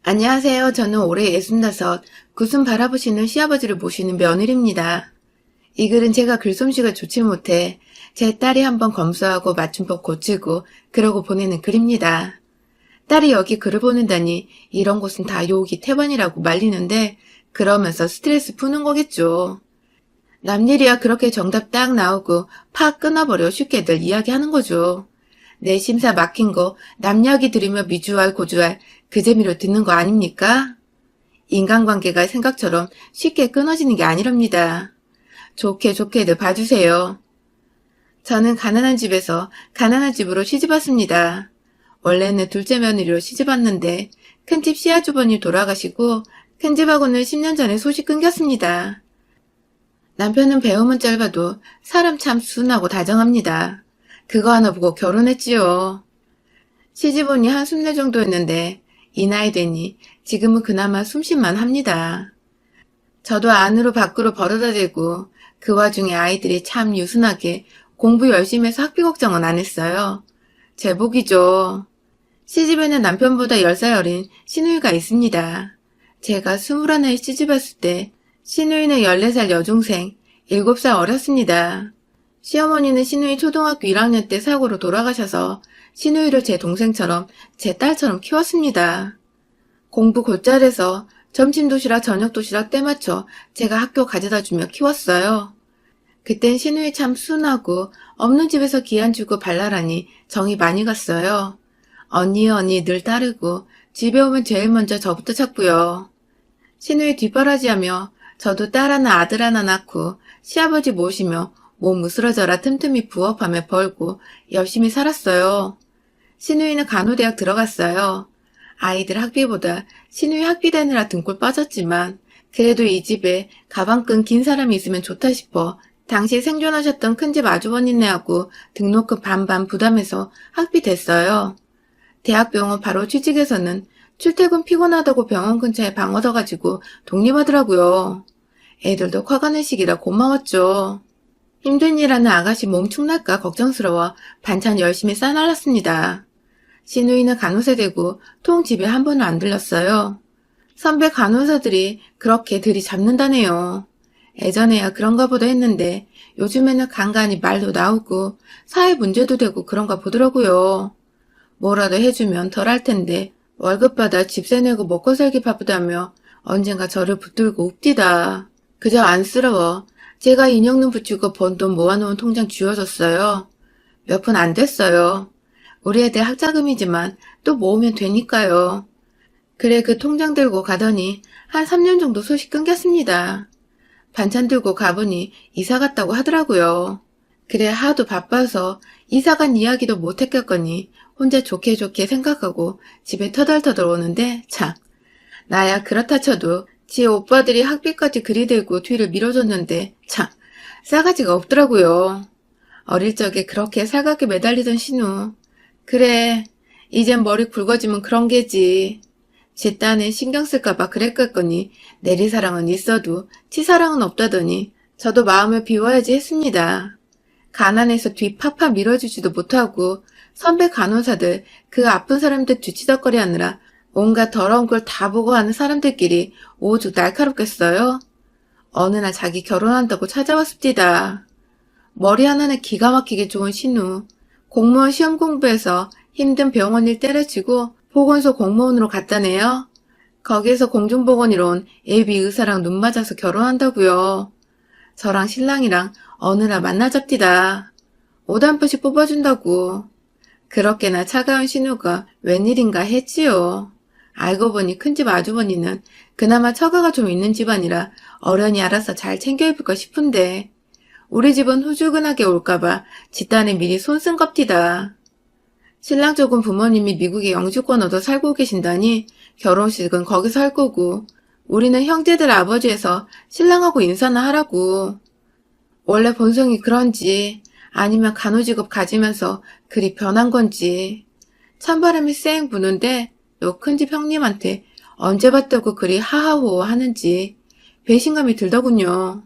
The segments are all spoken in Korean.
안녕하세요. 저는 올해 65, 구순 바라보시는 시아버지를 모시는 며느리입니다. 이 글은 제가 글솜씨가 좋지 못해 제 딸이 한번 검수하고 맞춤법 고치고 그러고 보내는 글입니다. 딸이 여기 글을 보낸다니 이런 곳은 다 욕이 태반이라고 말리는데 그러면서 스트레스 푸는 거겠죠. 남일이야 그렇게 정답 딱 나오고 팍 끊어버려 쉽게들 이야기하는 거죠. 내 심사 막힌 거 남 이야기 들으며 미주알 고주알 그 재미로 듣는 거 아닙니까? 인간관계가 생각처럼 쉽게 끊어지는 게 아니랍니다. 좋게 좋게들 봐주세요. 저는 가난한 집에서 가난한 집으로 시집왔습니다. 원래는 둘째 며느리로 시집왔는데 큰집 시아주버님 돌아가시고 큰집하고는 10년 전에 소식 끊겼습니다. 남편은 배움은 짧아도 사람 참 순하고 다정합니다. 그거 하나 보고 결혼했지요. 시집오니 한 24 정도였는데 이 나이 되니 지금은 그나마 숨쉴만 합니다. 저도 안으로 밖으로 벌어다대고 그 와중에 아이들이 참 유순하게 공부 열심히 해서 학비 걱정은 안 했어요. 제 복이죠. 시집에는 남편보다 10살 어린 시누이가 있습니다. 제가 21에 시집왔을 때 시누이는 14살 여중생, 7살 어렸습니다. 시어머니는 시누이 초등학교 1학년 때 사고로 돌아가셔서 시누이를 제 동생처럼 제 딸처럼 키웠습니다. 공부 곧잘 해서 점심 도시락 저녁 도시락 때 맞춰 제가 학교 가져다주며 키웠어요. 그땐 시누이 참 순하고 없는 집에서 기한 주고 발랄하니 정이 많이 갔어요. 언니 늘 따르고 집에 오면 제일 먼저 저부터 찾고요. 시누이 뒷바라지하며 저도 딸 하나 아들 하나 낳고 시아버지 모시며 몸 으스러져라 틈틈이 부업하며 벌고 열심히 살았어요. 시누이는 간호대학 들어갔어요. 아이들 학비보다 시누이 학비 되느라 등골 빠졌지만 그래도 이 집에 가방끈 긴 사람이 있으면 좋다 싶어 당시 생존하셨던 큰집 아주버님네하고 등록금 반반 부담해서 학비 됐어요. 대학병원 바로 취직해서는 출퇴근 피곤하다고 병원 근처에 방 얻어가지고 독립하더라고요. 애들도 커가는 시기라 고마웠죠. 힘든 일 하는 아가씨 몸 축날까 걱정스러워 반찬 열심히 싸날랐습니다. 시누이는 간호사 되고 통 집에 한 번은 안 들렀어요. 선배 간호사들이 그렇게 들이잡는다네요. 예전에야 그런가 보다 했는데 요즘에는 간간히 말도 나오고 사회 문제도 되고 그런가 보더라고요. 뭐라도 해주면 덜 할 텐데 월급 받아 집세 내고 먹고 살기 바쁘다며 언젠가 저를 붙들고 웁디다. 그저 안쓰러워 제가 인형눈 붙이고 번 돈 모아놓은 통장 쥐어줬어요. 몇 푼 안 됐어요. 우리 애들 학자금이지만 또 모으면 되니까요. 그래 그 통장 들고 가더니 한 3년 정도 소식 끊겼습니다. 반찬 들고 가보니 이사 갔다고 하더라고요. 그래 하도 바빠서 이사 간 이야기도 못 했겠거니 혼자 좋게 좋게 생각하고 집에 터덜터덜 오는데 참 나야 그렇다 쳐도 지 오빠들이 학비까지 그리 들고 뒤를 밀어줬는데 참 싸가지가 없더라고요. 어릴 적에 그렇게 살갑게 매달리던 신우. 그래 이젠 머리 굵어지면 그런 게지. 제 딴에 신경 쓸까봐 그랬겠거니 내리사랑은 있어도 치사랑은 없다더니 저도 마음을 비워야지 했습니다. 가난해서 뒤 팍팍 밀어주지도 못하고 선배 간호사들 그 아픈 사람들 뒤치덕거리 하느라 온갖 더러운 걸 다 보고 하는 사람들끼리 오죽 날카롭겠어요? 어느 날 자기 결혼한다고 찾아왔습니다. 머리 하나는 기가 막히게 좋은 신우. 공무원 시험 공부해서 힘든 병원 일 때려치고 보건소 공무원으로 갔다네요. 거기에서 공중보건이로 온 예비 의사랑 눈 맞아서 결혼한다고요. 저랑 신랑이랑 어느 날 만나잡디다. 옷 한 푼씩 뽑아준다고. 그렇게나 차가운 신우가 웬일인가 했지요. 알고 보니 큰집 아주버니는 그나마 처가가 좀 있는 집안이라 어련히 알아서 잘 챙겨 입을까 싶은데 우리 집은 후줄근하게 올까봐 집단에 미리 손 쓴 겁디다. 신랑 쪽은 부모님이 미국에 영주권 얻어 살고 계신다니 결혼식은 거기서 할 거고 우리는 형제들 아버지에서 신랑하고 인사나 하라고. 원래 본성이 그런지 아니면 간호직업 가지면서 그리 변한 건지 찬바람이 쌩 부는데 요 큰집 형님한테 언제 봤다고 그리 하하호호 하는지 배신감이 들더군요.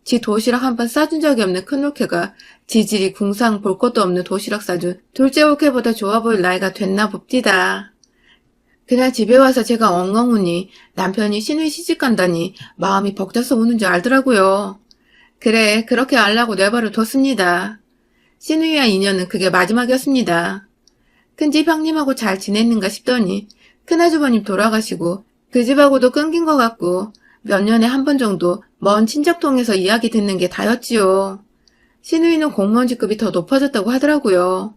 지 도시락 한 번 싸준 적이 없는 큰올케가 지질이 궁상 볼 것도 없는 도시락 싸준 둘째 올케보다 좋아 보일 나이가 됐나 봅디다. 그날 집에 와서 제가 엉엉 우니 남편이 신우이 시집간다니 마음이 벅차서 우는 줄 알더라고요. 그래, 그렇게 알라고 내버려 뒀습니다. 신우이와 인연은 그게 마지막이었습니다. 큰집 형님하고 잘 지냈는가 싶더니 큰아주버님 돌아가시고 그 집하고도 끊긴 것 같고 몇 년에 한 번 정도 먼 친척 통해서 이야기 듣는 게 다였지요. 신우이는 공무원 직급이 더 높아졌다고 하더라고요.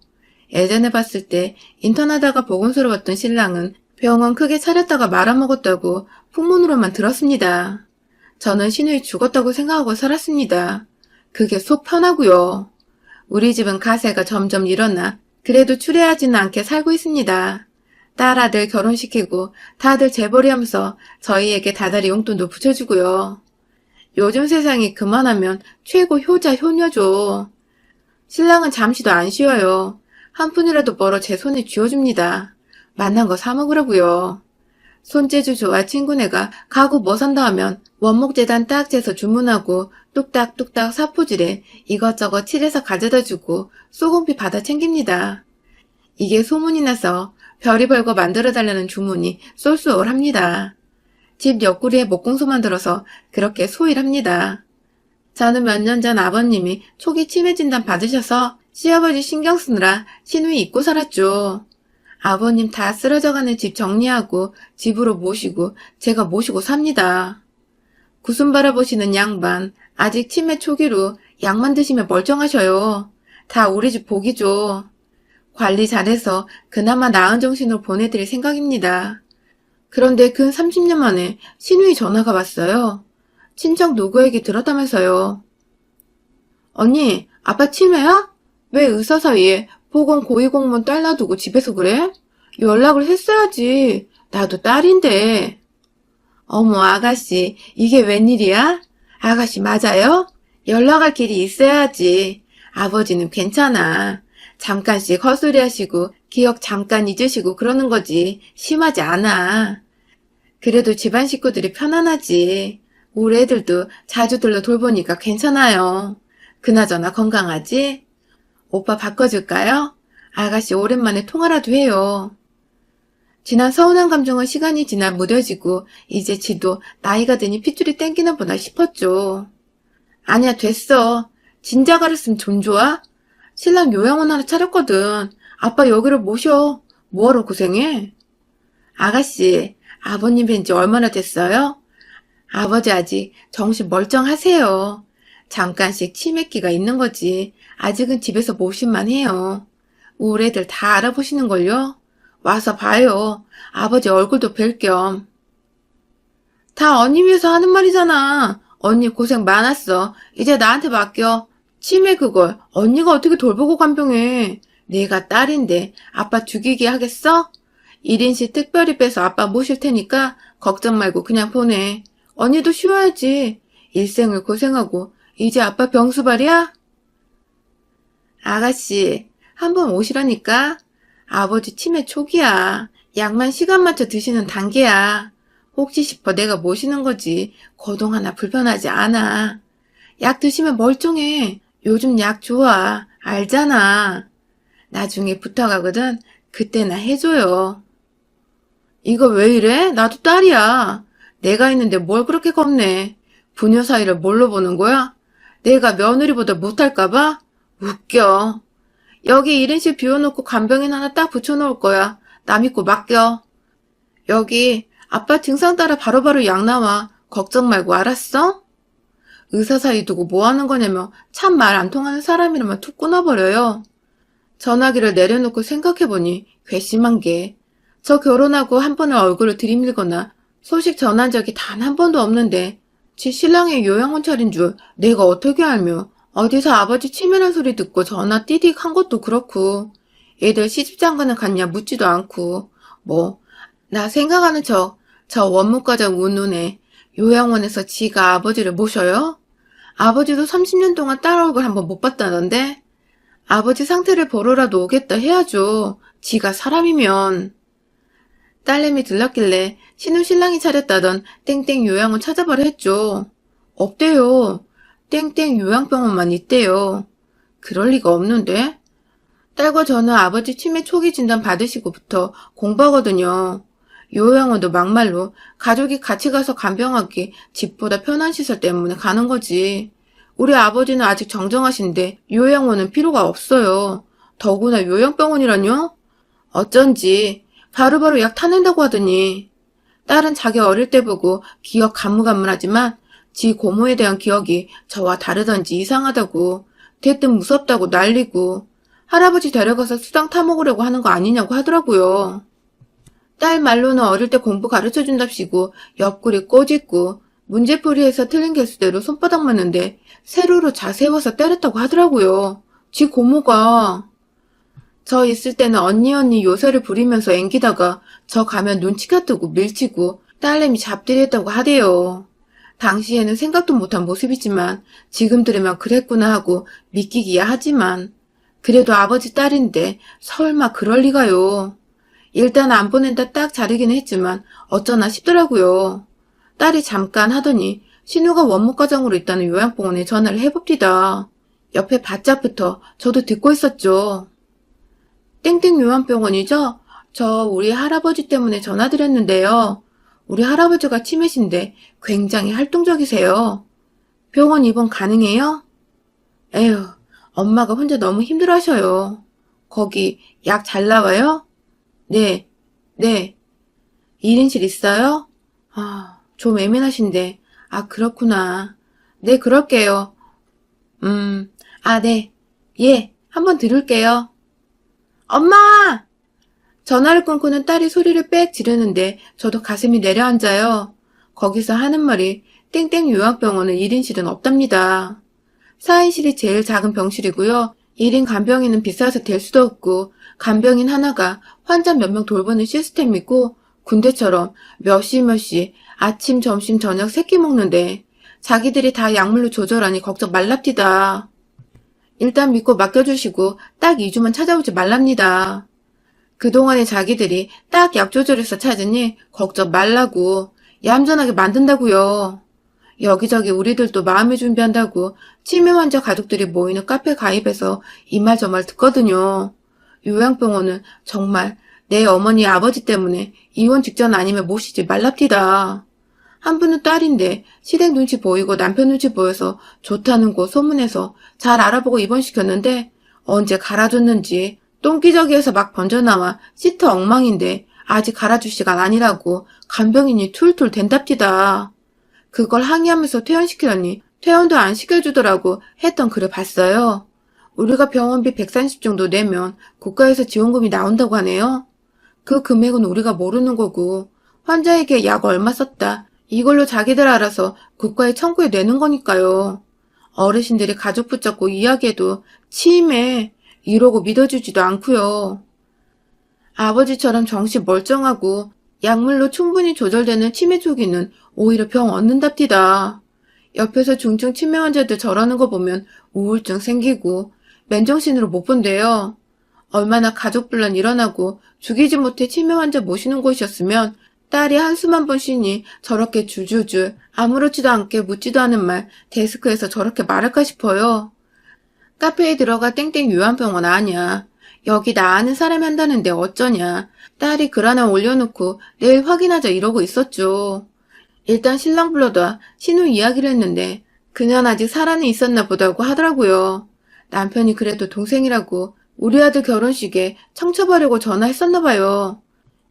예전에 봤을 때 인턴하다가 보건소로 왔던 신랑은 병원 크게 차렸다가 말아먹었다고 풍문으로만 들었습니다. 저는 신우이 죽었다고 생각하고 살았습니다. 그게 속 편하고요. 우리 집은 가세가 점점 일어나 그래도 추레하지는 않게 살고 있습니다. 딸 아들 결혼시키고 다들 재벌이하면서 저희에게 다달이 용돈도 붙여주고요. 요즘 세상이 그만하면 최고 효자 효녀죠. 신랑은 잠시도 안 쉬어요. 한 푼이라도 벌어 제 손에 쥐어줍니다. 만난 거 사 먹으라고요. 손재주 좋아 친구네가 가구 뭐 산다 하면 원목재단 딱 재서 주문하고 뚝딱뚝딱 사포질에 이것저것 칠해서 가져다 주고 소공비 받아 챙깁니다. 이게 소문이 나서 별의별 거 만들어달라는 주문이 쏠쏠합니다. 집 옆구리에 목공소 만들어서 그렇게 소일합니다. 저는 몇 년 전 아버님이 초기 치매 진단 받으셔서 시아버지 신경 쓰느라 신우이 잊고 살았죠. 아버님 다 쓰러져가는 집 정리하고 집으로 모시고 제가 모시고 삽니다. 구순 바라보시는 양반 아직 치매 초기로 약만 드시면 멀쩡하셔요. 다 우리 집 복이죠. 관리 잘해서 그나마 나은 정신으로 보내드릴 생각입니다. 그런데 근 30년 만에 신우이 전화가 왔어요. 친척 누구 얘기 들었다면서요. 언니, 아빠 치매야? 왜 의사 사이에 보건 고위공무원 딸 놔두고 집에서 그래? 연락을 했어야지. 나도 딸인데. 어머, 아가씨, 이게 웬일이야? 아가씨 맞아요? 연락할 길이 있어야지. 아버지는 괜찮아. 잠깐씩 헛소리 하시고 기억 잠깐 잊으시고 그러는 거지. 심하지 않아. 그래도 집안 식구들이 편안하지. 우리 애들도 자주 들러 돌보니까 괜찮아요. 그나저나 건강하지? 오빠 바꿔줄까요? 아가씨 오랜만에 통화라도 해요. 지난 서운한 감정은 시간이 지나 무뎌지고 이제 지도 나이가 드니 핏줄이 땡기나 보다 싶었죠. 아니야 됐어. 진작 알았으면 좀 좋아? 신랑 요양원 하나 차렸거든. 아빠 여기를 모셔. 뭐하러 고생해? 아가씨, 아버님 뵌 지 얼마나 됐어요? 아버지 아직 정신 멀쩡하세요. 잠깐씩 치매기가 있는 거지. 아직은 집에서 모실만 해요. 우리 애들 다 알아보시는걸요? 와서 봐요. 아버지 얼굴도 뵐 겸. 다 언니 위해서 하는 말이잖아. 언니 고생 많았어. 이제 나한테 맡겨. 치매 그걸 언니가 어떻게 돌보고 간병해. 내가 딸인데 아빠 죽이게 하겠어? 1인씩 특별히 빼서 아빠 모실 테니까 걱정 말고 그냥 보내. 언니도 쉬어야지. 일생을 고생하고 이제 아빠 병수발이야? 아가씨, 한번 오시라니까. 아버지 치매 초기야. 약만 시간 맞춰 드시는 단계야. 혹시 싶어 내가 모시는 거지. 거동 하나 불편하지 않아. 약 드시면 멀쩡해. 요즘 약 좋아. 알잖아. 나중에 부탁하거든. 그때나 해줘요. 이거 왜 이래? 나도 딸이야. 내가 있는데 뭘 그렇게 겁내. 부녀 사이를 뭘로 보는 거야? 내가 며느리보다 못할까봐? 웃겨. 여기 1인실 비워놓고 간병인 하나 딱 붙여놓을 거야. 나 믿고 맡겨. 여기 아빠 증상 따라 바로바로 약 나와. 걱정 말고 알았어? 의사 사이 두고 뭐 하는 거냐며 참 말 안 통하는 사람이라면 툭 끊어버려요. 전화기를 내려놓고 생각해보니 괘씸한 게 저 결혼하고 한 번의 얼굴을 들이밀거나 소식 전한 적이 단 한 번도 없는데 지 신랑의 요양원 차린 줄 내가 어떻게 알며 어디서 아버지 치매란 소리 듣고 전화 띠딕 한 것도 그렇고 애들 시집장가는 갔냐 묻지도 않고 뭐 나 생각하는 척 저 원무과장 운운에 요양원에서 지가 아버지를 모셔요? 아버지도 30년 동안 딸 얼굴 한번 못 봤다던데? 아버지 상태를 보러라도 오겠다 해야죠. 지가 사람이면. 딸내미 들렀길래 신우 신랑이 차렸다던 땡땡 요양원 찾아봐라 했죠. 없대요. 땡땡 요양병원만 있대요. 그럴 리가 없는데? 딸과 저는 아버지 치매 초기 진단 받으시고부터 공부하거든요. 요양원도 막말로 가족이 같이 가서 간병하기 집보다 편한 시설 때문에 가는 거지. 우리 아버지는 아직 정정하신데 요양원은 필요가 없어요. 더구나 요양병원이라뇨? 어쩐지 바로바로 약 타낸다고 하더니. 딸은 자기 어릴 때 보고 기억 가물가물하지만 지 고모에 대한 기억이 저와 다르던지 이상하다고, 대뜸 무섭다고 난리고, 할아버지 데려가서 수당 타먹으려고 하는 거 아니냐고 하더라고요. 딸 말로는 어릴 때 공부 가르쳐준답시고 옆구리 꼬집고 문제풀이해서 틀린 개수대로 손바닥 맞는데 세로로 자세워서 때렸다고 하더라고요. 지 고모가. 저 있을 때는 언니 요새를 부리면서 앵기다가 저 가면 눈치가 뜨고 밀치고 딸내미 잡들이했다고 하대요. 당시에는 생각도 못한 모습이지만 지금 들으면 그랬구나 하고 믿기기야 하지만, 그래도 아버지 딸인데 설마 그럴 리가요. 일단 안 보낸다 딱 자르기는 했지만 어쩌나 싶더라고요. 딸이 잠깐 하더니 신우가 원무과장으로 있다는 요양병원에 전화를 해봅디다. 옆에 바짝부터 저도 듣고 있었죠. 땡땡 요양병원이죠? 저 우리 할아버지 때문에 전화드렸는데요. 우리 할아버지가 치매신데 굉장히 활동적이세요. 병원 입원 가능해요? 에휴, 엄마가 혼자 너무 힘들어하셔요. 거기 약 잘 나와요? 네, 네. 1인실 있어요? 아, 좀 예민하신데. 아, 그렇구나. 네, 그럴게요. 네. 예, 한번 들을게요. 엄마! 전화를 끊고는 딸이 소리를 빽 지르는데 저도 가슴이 내려앉아요. 거기서 하는 말이 땡땡 요양병원은 1인실은 없답니다. 4인실이 제일 작은 병실이고요. 1인 간병인은 비싸서 될 수도 없고, 간병인 하나가 환자 몇 명 돌보는 시스템이고, 군대처럼 몇 시 아침 점심 저녁 세 끼 먹는데 자기들이 다 약물로 조절하니 걱정 말랍디다. 일단 믿고 맡겨주시고 딱 2주만 찾아오지 말랍니다. 그동안에 자기들이 딱 약 조절해서 찾으니 걱정 말라고, 얌전하게 만든다고요. 여기저기 우리들도 마음의 준비한다고 치매 환자 가족들이 모이는 카페 가입해서 이 말 저 말 듣거든요. 요양병원은 정말 내 어머니 아버지 때문에 이혼 직전 아니면 모시지 말랍디다. 한 분은 딸인데 시댁 눈치 보이고 남편 눈치 보여서 좋다는 곳 소문해서 잘 알아보고 입원시켰는데 언제 갈아줬는지 똥기저귀에서 막 번져나와 시트 엉망인데 아직 갈아줄 시간 아니라고 간병인이 툴툴 댄답디다. 그걸 항의하면서 퇴원시키더니 퇴원도 안 시켜주더라고 했던 글을 봤어요. 우리가 병원비 130 정도 내면 국가에서 지원금이 나온다고 하네요. 그 금액은 우리가 모르는 거고 환자에게 약 얼마 썼다 이걸로 자기들 알아서 국가에 청구해 내는 거니까요. 어르신들이 가족 붙잡고 이야기해도 치매 이러고 믿어주지도 않고요. 아버지처럼 정신 멀쩡하고 약물로 충분히 조절되는 치매 초기는 오히려 병 얻는답디다. 옆에서 중증 치매 환자들 저러는 거 보면 우울증 생기고 맨정신으로 못 본대요. 얼마나 가족분란 일어나고 죽이지 못해 치매 환자 모시는 곳이었으면 딸이 한숨 한 번 쉬니 저렇게 줄줄줄 아무렇지도 않게 묻지도 않은 말 데스크에서 저렇게 말할까 싶어요. 카페에 들어가 땡땡 요양병원 아냐. 여기 나 아는 사람이 한다는데 어쩌냐. 딸이 글 하나 올려놓고 내일 확인하자 이러고 있었죠. 일단 신랑 불러다 신우 이야기를 했는데 그년 아직 살아는 있었나 보다고 하더라고요. 남편이 그래도 동생이라고 우리 아들 결혼식에 청첩하려고 전화했었나 봐요.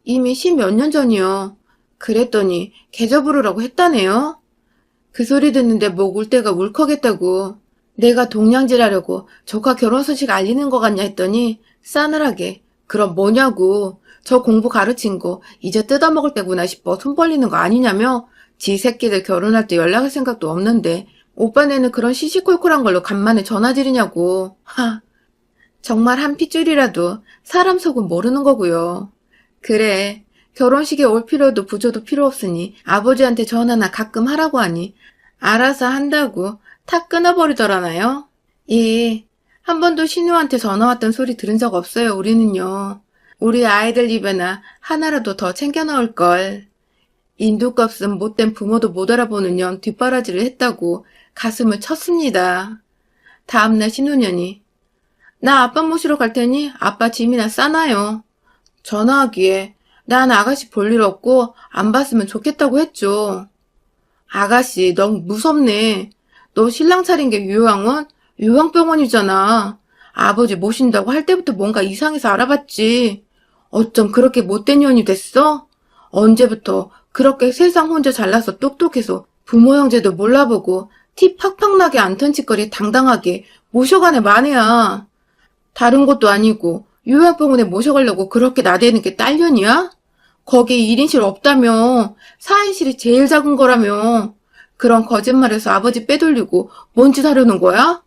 이미 10몇 년 전이요. 그랬더니 계좌 부르라고 했다네요. 그 소리 듣는데 목 울 때가 울컥했다고. 내가 동냥질하려고 조카 결혼 소식 알리는 것 같냐 했더니 싸늘하게 그럼 뭐냐고, 저 공부 가르친 거 이제 뜯어먹을 때구나 싶어 손 벌리는 거 아니냐며 지 새끼들 결혼할 때 연락할 생각도 없는데 오빠네는 그런 시시콜콜한 걸로 간만에 전화드리냐고. 하, 정말 한 핏줄이라도 사람 속은 모르는 거고요. 그래, 결혼식에 올 필요도 부조도 필요 없으니 아버지한테 전화나 가끔 하라고 하니 알아서 한다고 탁 끊어버리더라나요? 예, 한 번도 신우한테 전화 왔던 소리 들은 적 없어요, 우리는요. 우리 아이들 입에나 하나라도 더 챙겨 넣을걸. 인두값은 못된 부모도 못 알아보는 년 뒷바라지를 했다고 가슴을 쳤습니다. 다음날 신우년이 나 아빠 모시러 갈 테니 아빠 짐이나 싸놔요. 전화하기에 난 아가씨 볼 일 없고 안 봤으면 좋겠다고 했죠. 아가씨, 너무 무섭네. 너 신랑 차린 게 요양원? 요양병원이잖아. 아버지 모신다고 할 때부터 뭔가 이상해서 알아봤지. 어쩜 그렇게 못된 년이 됐어? 언제부터 그렇게 세상 혼자 잘나서 똑똑해서 부모 형제도 몰라보고 티 팍팍 나게 안 턴짓거리 당당하게 모셔가네 마네야. 다른 것도 아니고 요양병원에 모셔가려고 그렇게 나대는 게 딸년이야? 거기에 1인실 없다며. 4인실이 제일 작은 거라며. 그런 거짓말에서 아버지 빼돌리고 뭔 짓 하려는 거야?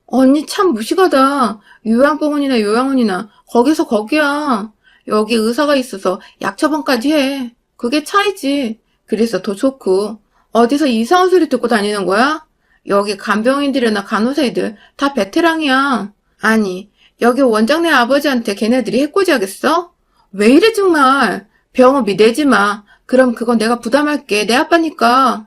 언니 참 무식하다. 요양병원이나 요양원이나 거기서 거기야. 여기 의사가 있어서 약 처방까지 해. 그게 차이지. 그래서 더 좋고. 어디서 이상한 소리 듣고 다니는 거야? 여기 간병인들이나 간호사애들 다 베테랑이야. 아니, 여기 원장네 아버지한테 걔네들이 해코지 하겠어? 왜 이래 정말. 병원비 내지 마. 그럼 그건 내가 부담할게. 내 아빠니까.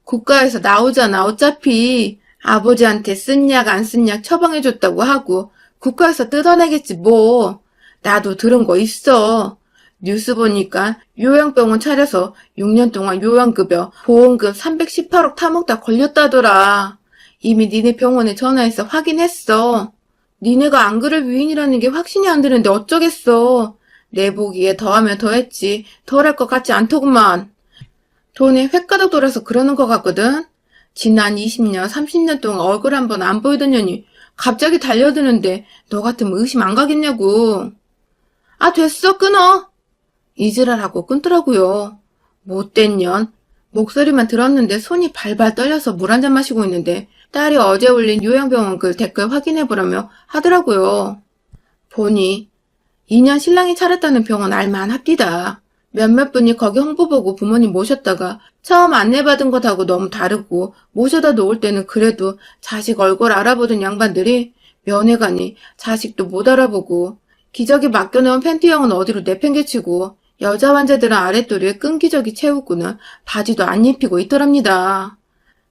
국가에서 나오잖아. 어차피 아버지한테 쓴 약 안 쓴 약 처방해줬다고 하고 국가에서 뜯어내겠지 뭐. 나도 들은 거 있어. 뉴스 보니까 요양병원 차려서 6년 동안 요양급여 보험금 318억 타먹다 걸렸다더라. 이미 니네 병원에 전화해서 확인했어. 니네가 안 그럴 위인이라는 게 확신이 안 드는데 어쩌겠어. 내 보기에 더하면 더했지 덜할 것 같지 않더구만. 돈에 횟가닥 돌아서 그러는 것 같거든. 지난 20년, 30년 동안 얼굴 한 번 안 보이던 년이 갑자기 달려드는데 너 같으면 의심 안 가겠냐고. 아 됐어 끊어. 이지랄하고 끊더라고요. 못된 년. 목소리만 들었는데 손이 발발 떨려서 물 한 잔 마시고 있는데 딸이 어제 올린 요양병원 글 댓글 확인해보라며 하더라고요. 보니 2년 신랑이 차렸다는 병원 알만합디다. 몇몇 분이 거기 홍보 보고 부모님 모셨다가 처음 안내받은 것하고 너무 다르고 모셔다 놓을 때는 그래도 자식 얼굴 알아보던 양반들이 면회가니 자식도 못 알아보고 기저귀 맡겨놓은 팬티형은 어디로 내팽개치고 여자 환자들은 아랫도리에 끈기저귀 채우고는 바지도 안 입히고 있더랍니다.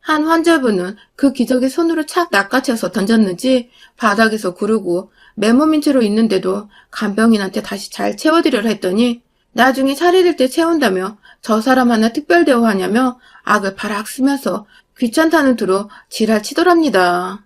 한 환자분은 그 기저귀 손으로 착 낚아채서 던졌는지 바닥에서 구르고 맨몸인 채로 있는데도 간병인한테 다시 잘 채워드리려 했더니 나중에 차려질 때 채운다며 저 사람 하나 특별 대우하냐며 악을 바락 쓰면서 귀찮다는 투로 지랄 치더랍니다.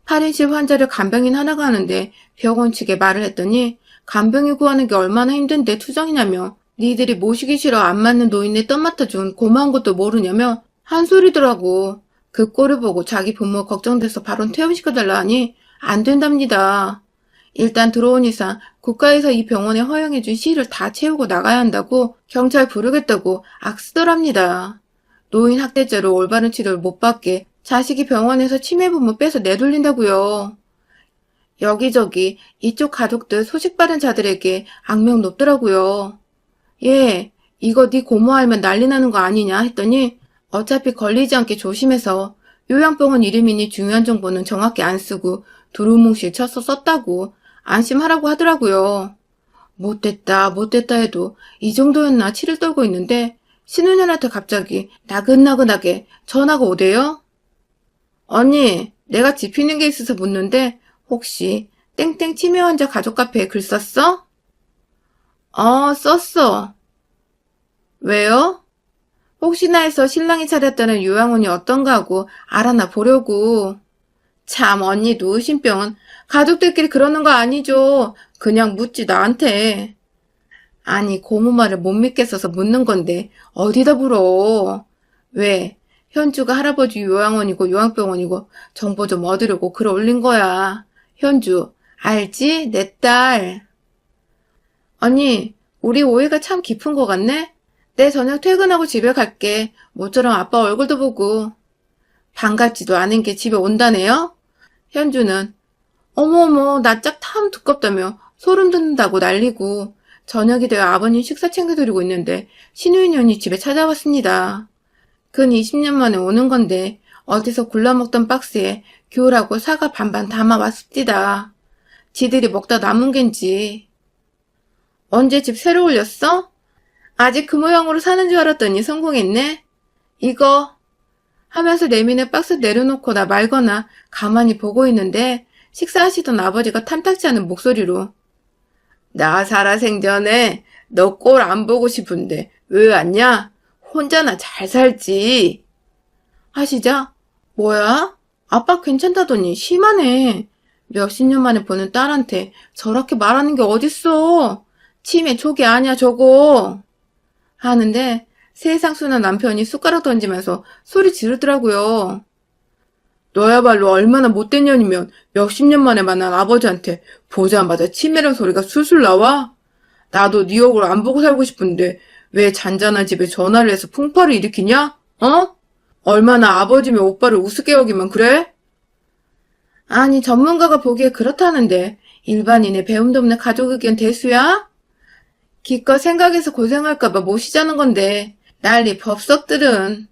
8인실 환자를 간병인 하나가 하는데 병원 측에 말을 했더니 간병인 구하는 게 얼마나 힘든데 투정이냐며 니들이 모시기 싫어 안 맞는 노인네 떠맡아준 고마운 것도 모르냐며 한 소리더라고. 그 꼴을 보고 자기 부모 걱정돼서 바로 퇴원시켜달라 하니 안 된답니다. 일단 들어온 이상 국가에서 이 병원에 허용해준 시를 다 채우고 나가야 한다고 경찰 부르겠다고 악쓰더랍니다. 노인 학대죄로 올바른 치료를 못 받게 자식이 병원에서 치매 부모 빼서 내돌린다고요. 여기저기 이쪽 가족들 소식받은 자들에게 악명 높더라고요. 예, 이거 네 고모 알면 난리 나는 거 아니냐 했더니 어차피 걸리지 않게 조심해서 요양병원 이름이니 중요한 정보는 정확히 안 쓰고 두루뭉실 쳐서 썼다고 안심하라고 하더라고요. 못됐다 못됐다 해도 이 정도였나 치를 떨고 있는데 신우년한테 갑자기 나긋나긋하게 전화가 오대요. 언니, 내가 짚히는 게 있어서 묻는데 혹시 땡땡 치매 환자 가족 카페에 글 썼어? 썼어. 왜요? 혹시나 해서 신랑이 차렸다는 요양원이 어떤가 하고 알아나 보려고. 참 언니도 의심병은 가족들끼리 그러는 거 아니죠. 그냥 묻지 나한테. 아니 고모 말을 못 믿겠어서 묻는 건데 어디다 물어. 왜? 현주가 할아버지 요양원이고 요양병원이고 정보 좀 얻으려고 글 올린 거야. 현주 알지? 내 딸. 언니 우리 오해가 참 깊은 거 같네? 내 저녁 퇴근하고 집에 갈게. 모처럼 아빠 얼굴도 보고. 반갑지도 않은 게 집에 온다네요? 현주는 어머어머 나 짝 탐 두껍다며 소름 돋는다고 난리고 저녁이 되어 아버님 식사 챙겨드리고 있는데 신우인연이 집에 찾아왔습니다. 근 20년 만에 오는 건데 어디서 굴러먹던 박스에 귤하고 사과 반반 담아왔습니다. 지들이 먹다 남은 겐지. 언제 집 새로 올렸어? 아직 그 모양으로 사는 줄 알았더니 성공했네. 이거 하면서 내민의 박스 내려놓고 나 말거나 가만히 보고 있는데 식사하시던 아버지가 탐탁지 않은 목소리로 나 살아생전에 너 꼴 안 보고 싶은데 왜 왔냐? 혼자나 잘 살지. 하시자, 뭐야? 아빠 괜찮다더니 심하네. 몇십 년 만에 보는 딸한테 저렇게 말하는 게 어딨어. 치매 초기 아니야 저거. 하는데 세상 순한 남편이 숟가락 던지면서 소리 지르더라고요. 너야말로 얼마나 못된 년이면 몇십 년 만에 만난 아버지한테 보자마자 치매란 소리가 술술 나와? 나도 네 얼굴 안 보고 살고 싶은데 왜 잔잔한 집에 전화를 해서 풍파를 일으키냐? 어? 얼마나 아버지면 오빠를 우습게 여기면 그래? 아니 전문가가 보기에 그렇다는데 일반인의 배움도 없는 가족 의견 대수야? 기껏 생각해서 고생할까봐 모시자는 건데 난리 법석들은.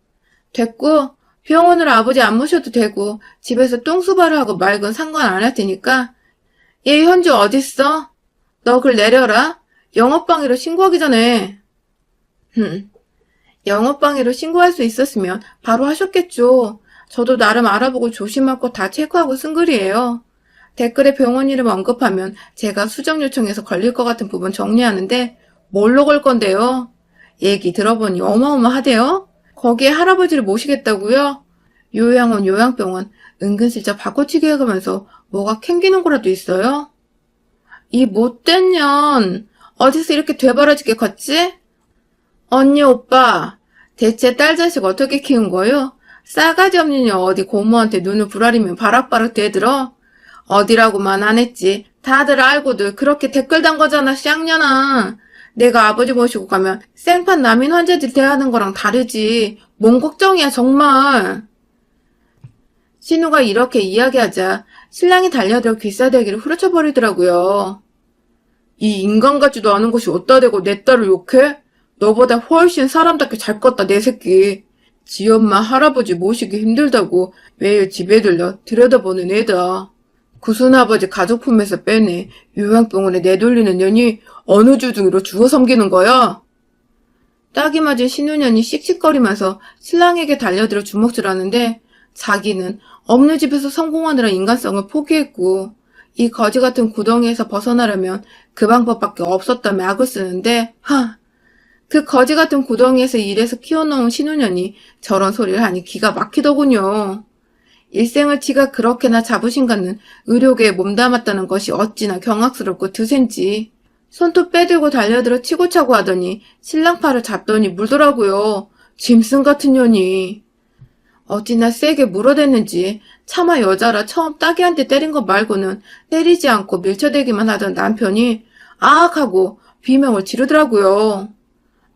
됐고 병원으로 아버지 안 모셔도 되고 집에서 똥수발을 하고 말건 상관 안 할 테니까. 얘 현주 어딨어? 너 글 내려라. 영업방해로 신고하기 전에. 영업방해로 신고할 수 있었으면 바로 하셨겠죠. 저도 나름 알아보고 조심할 거 다 체크하고 쓴 글이에요. 댓글에 병원 이름 언급하면 제가 수정 요청해서 걸릴 것 같은 부분 정리하는데 뭘로 걸 건데요? 얘기 들어보니 어마어마하대요? 거기에 할아버지를 모시겠다고요? 요양원, 요양병원 은근슬쩍 바꿔치기 해가면서 뭐가 캥기는 거라도 있어요? 이 못된 년 어디서 이렇게 되바라지게 컸지? 언니 오빠 대체 딸 자식 어떻게 키운 거요? 싸가지 없는 년 어디 고모한테 눈을 부라리면 바락바락 대들어? 어디라고만 안 했지. 다들 알고도 그렇게 댓글 단 거잖아, 쌍년아. 내가 아버지 모시고 가면 생판 난민 환자들 대하는 거랑 다르지. 뭔 걱정이야, 정말. 신우가 이렇게 이야기하자 신랑이 달려들어 귀싸대기를 후려쳐버리더라고요. 이 인간 같지도 않은 것이 어디다 대고 내 딸을 욕해? 너보다 훨씬 사람답게 잘 컸다, 내 새끼. 지 엄마 할아버지 모시기 힘들다고 매일 집에 들려 들여다보는 애다. 구순아버지 가족품에서 빼내 요양병원에 내돌리는 년이 어느 주둥이로 주워 섬기는 거야? 딱이 맞은 신우년이 씩씩거리면서 신랑에게 달려들어 주먹질하는데 자기는 없는 집에서 성공하느라 인간성을 포기했고 이 거지 같은 구덩이에서 벗어나려면 그 방법밖에 없었다며 악을 쓰는데 그 거지 같은 구덩이에서 일해서 키워놓은 신우년이 저런 소리를 하니 기가 막히더군요. 일생을 지가 그렇게나 자부심 갖는 의료계에 몸담았다는 것이 어찌나 경악스럽고 드센지. 손톱 빼들고 달려들어 치고차고 하더니 신랑 팔을 잡더니 물더라고요. 짐승 같은 년이. 어찌나 세게 물어댔는지 차마 여자라 처음 따귀한테 때린 것 말고는 때리지 않고 밀쳐대기만 하던 남편이 아악 하고 비명을 지르더라고요.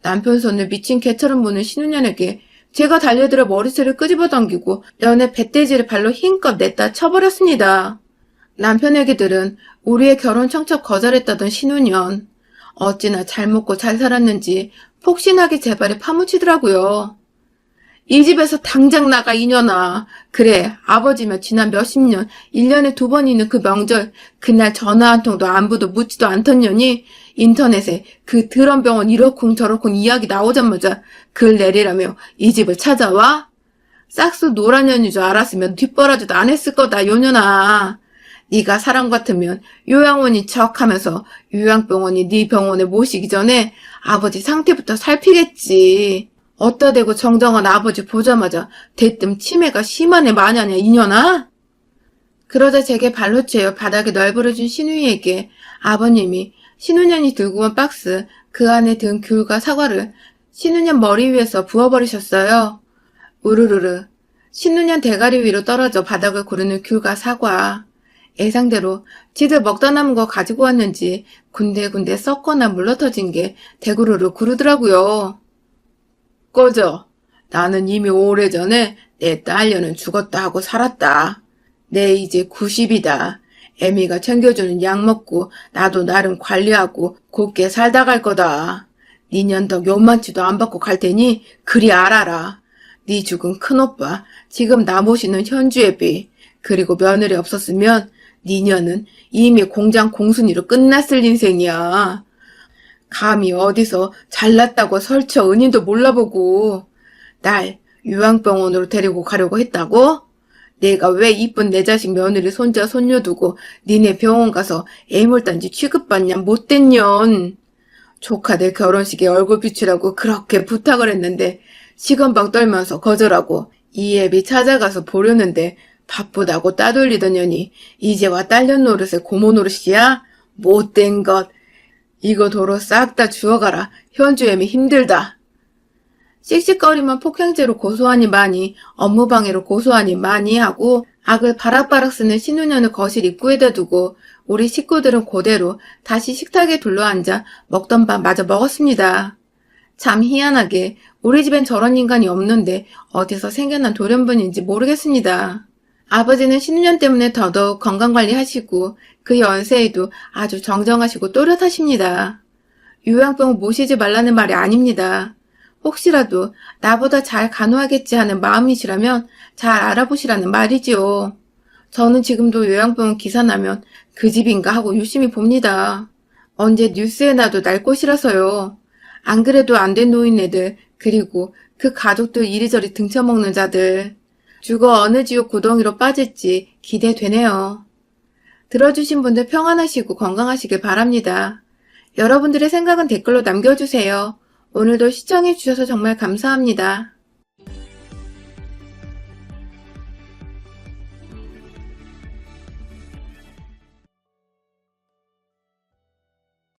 남편 손을 미친 개처럼 무는 신우년에게 제가 달려들어 머리채를 끄집어 당기고 연애 배돼지를 발로 힘껏 냈다 쳐버렸습니다. 남편에게 들은 우리의 결혼 청첩 거절했다던 신우년. 어찌나 잘 먹고 잘 살았는지 폭신하게 제 발에 파묻히더라고요. 이 집에서 당장 나가 이년아. 그래 아버지면 지난 몇십 년 1년에 2번 있는 그 명절 그날 전화 한 통도 안부도 묻지도 않던 년이 인터넷에 그 드럼 병원 이렇쿵 저렇쿵 이야기 나오자마자 글 내리라며 이 집을 찾아와? 싹수 노란 년인 줄 알았으면 뒷바라지도 안 했을 거다 요년아. 네가 사람 같으면 요양원인 척하면서 요양병원이 네 병원에 모시기 전에 아버지 상태부터 살피겠지. 어따 대고 정정한 아버지 보자마자 대뜸 치매가 심하네 마냐냐 이년아? 그러자 제게 발로 채어 바닥에 널브러진 신우이에게 아버님이 신우년이 들고 온 박스 그 안에 든 귤과 사과를 신우년 머리 위에서 부어버리셨어요. 우르르르 신우년 대가리 위로 떨어져 바닥을 고르는 귤과 사과. 예상대로 지들 먹다 남은 거 가지고 왔는지 군데군데 썩거나 물러터진 게 대구르르 구르더라고요. 꺼져. 나는 이미 오래전에 내 딸녀는 죽었다 하고 살았다. 내 이제 90이다. 애미가 챙겨주는 약 먹고 나도 나름 관리하고 곱게 살다 갈 거다. 네 년덕 요만치도 안 받고 갈 테니 그리 알아라. 네 죽은 큰오빠 지금 나 모시는 현주애비 그리고 며느리 없었으면 네 년은 이미 공장 공순이로 끝났을 인생이야. 감히 어디서 잘났다고 설쳐 은인도 몰라보고 날 요양병원으로 데리고 가려고 했다고? 내가 왜 이쁜 내 자식 며느리 손자 손녀 두고 니네 병원 가서 애물단지 취급받냐 못된 년. 조카들 결혼식에 얼굴 비추라고 그렇게 부탁을 했는데 시건방 떨면서 거절하고 이애비 찾아가서 보려는데 바쁘다고 따돌리던 년이 이제 와 딸년 노릇에 고모 노릇이야? 못된 것. 이거 도로 싹 다 주워가라. 현주애미 힘들다. 씩씩거리면 폭행죄로 고소하니 많이, 업무방해로 고소하니 많이 하고 악을 바락바락 쓰는 신우년을 거실 입구에다 두고 우리 식구들은 그대로 다시 식탁에 둘러앉아 먹던 밥 마저 먹었습니다. 참 희한하게 우리 집엔 저런 인간이 없는데 어디서 생겨난 돌연변인지 모르겠습니다. 아버지는 신우년 때문에 더더욱 건강관리하시고 그 연세에도 아주 정정하시고 또렷하십니다. 요양병 모시지 말라는 말이 아닙니다. 혹시라도 나보다 잘 간호하겠지 하는 마음이시라면 잘 알아보시라는 말이지요. 저는 지금도 요양병원 기사 나면 그 집인가 하고 유심히 봅니다. 언제 뉴스에 나도 날 곳이라서요. 안 그래도 안 된 노인네들 그리고 그 가족들 이리저리 등쳐먹는 자들 죽어 어느 지옥 구덩이로 빠질지 기대되네요. 들어주신 분들 평안하시고 건강하시길 바랍니다. 여러분들의 생각은 댓글로 남겨주세요. 오늘도 시청해주셔서 정말 감사합니다.